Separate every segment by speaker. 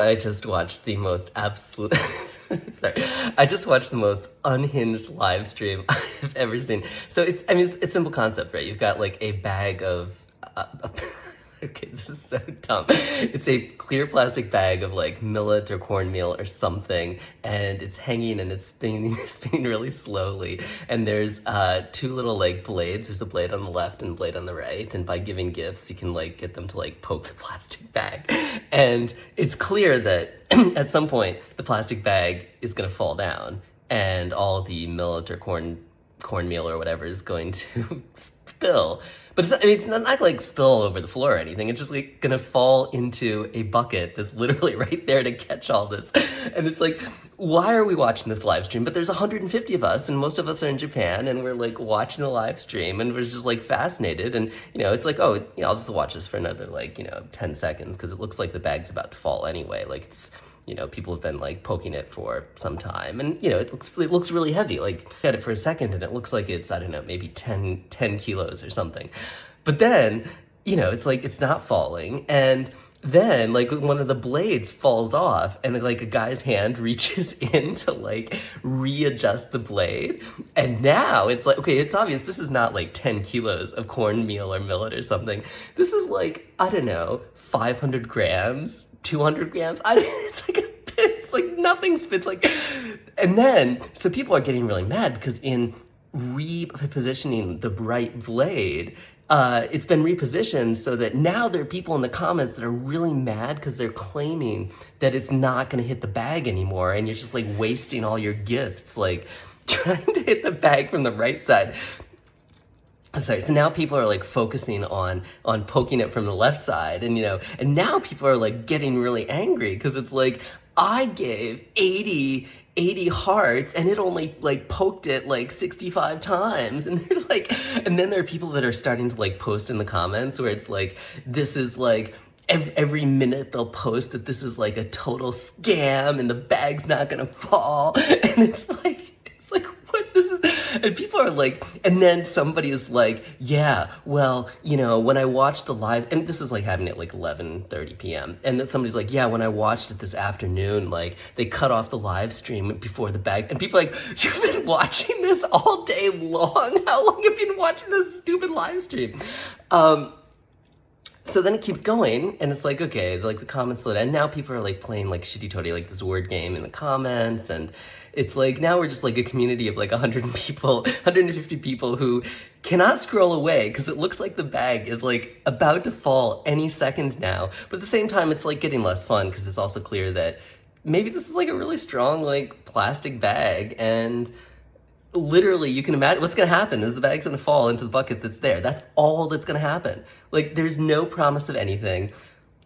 Speaker 1: I just watched the most absolute sorry. I just watched the most unhinged live stream I've ever seen. So it's a simple concept, right? You've got like a bag of okay, this is so dumb. It's a clear plastic bag of like millet or cornmeal or something, and it's hanging and it's spinning, spinning really slowly. And there's two little like blades. There's a blade on the left and a blade on the right. And by giving gifts, you can like get them to like poke the plastic bag. And it's clear that at some point the plastic bag is gonna fall down, and all the millet or cornmeal or whatever is going to spill. But it's not like spill all over the floor or anything. It's just like gonna fall into a bucket that's literally right there to catch all this. And it's like, why are we watching this live stream? But there's 150 of us, and most of us are in Japan, and we're like watching the live stream, and we're just like fascinated. And it's like, oh, I'll just watch this for another like 10 seconds because it looks like the bag's about to fall anyway. Like it's. People have been like poking it for some time, and it looks really heavy. Like I had it for a second and it looks like it's, I don't know, maybe 10 kilos or something. But then, it's like it's not falling, and then like one of the blades falls off, and like a guy's hand reaches in to like readjust the blade, and now it's like, okay, it's obvious this is not like 10 kilos of cornmeal or millet or something. This is like, I don't know, 500 grams, 200 grams. It's like nothing spits like. And then so people are getting really mad because in repositioning the right blade, it's been repositioned so that now there are people in the comments that are really mad because they're claiming that it's not going to hit the bag anymore, and you're just like wasting all your gifts like trying to hit the bag from the right side. Sorry, so now people are like focusing on poking it from the left side, and and now people are like getting really angry because it's like, I gave 80 hearts and it only like poked it like 65 times, and they're like, and then there are people that are starting to like post in the comments where it's like, this is like every minute they'll post that this is like a total scam and the bag's not gonna fall, and it's like what this is. And people are like, and then somebody is like, yeah, well, when I watched the live, and this is like happening at like 11:30 p.m. And then somebody's like, yeah, when I watched it this afternoon, like they cut off the live stream before the bag. And people are like, you've been watching this all day long? How long have you been watching this stupid live stream? So then it keeps going, and it's like, okay, like the comments lit, and now people are like playing like Shitty Toady, like this word game in the comments, and it's like now we're just like a community of like 150 people who cannot scroll away because it looks like the bag is like about to fall any second now. But at the same time, it's like getting less fun because it's also clear that maybe this is like a really strong like plastic bag, and literally you can imagine what's going to happen is the bag's going to fall into the bucket that's there. That's all that's going to happen. Like there's no promise of anything.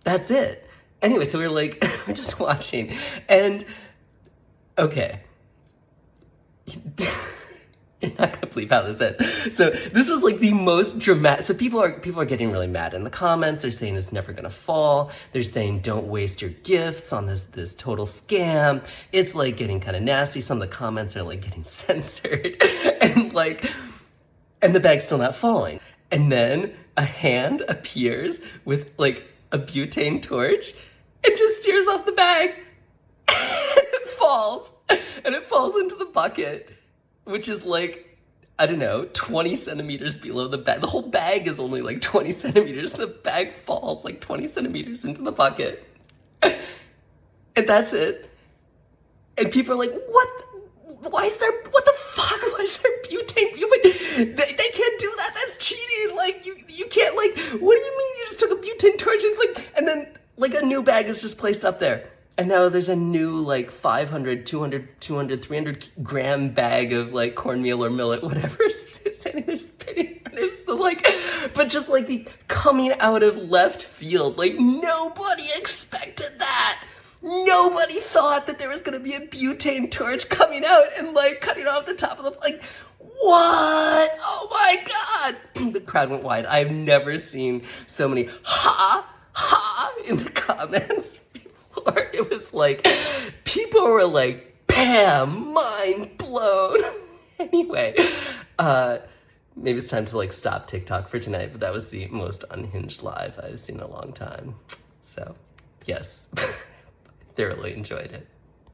Speaker 1: That's it. Anyway, so we're like, we're just watching, and okay. You're not gonna believe how this ends. So this was like the most dramatic. So people are getting really mad in the comments. They're saying it's never gonna fall. They're saying don't waste your gifts on this total scam. It's like getting kind of nasty. Some of the comments are like getting censored, and the bag's still not falling. And then a hand appears with like a butane torch and just sears off the bag, and it falls, and it falls into the bucket, which is like, I don't know, 20 centimeters below the bag. The whole bag is only like 20 centimeters. The bag falls like 20 centimeters into the bucket. And that's it. And people are like, what? What the fuck? Why is there butane? They can't do that. That's cheating. Like, you can't, like, what do you mean you just took a butane torch and then like a new bag is just placed up there? And now there's a new like 500, 200, 300 gram bag of like cornmeal or millet, whatever, standing there spinning. And it's the like, but just like the coming out of left field, like nobody expected that. Nobody thought that there was gonna be a butane torch coming out and like cutting off the top of the, like, what? Oh my God. The crowd went wide. I've never seen so many ha in the comments. Or it was like, people were like, bam, mind blown. Anyway, maybe it's time to like stop TikTok for tonight, but that was the most unhinged live I've seen in a long time. So, yes. thoroughly enjoyed it.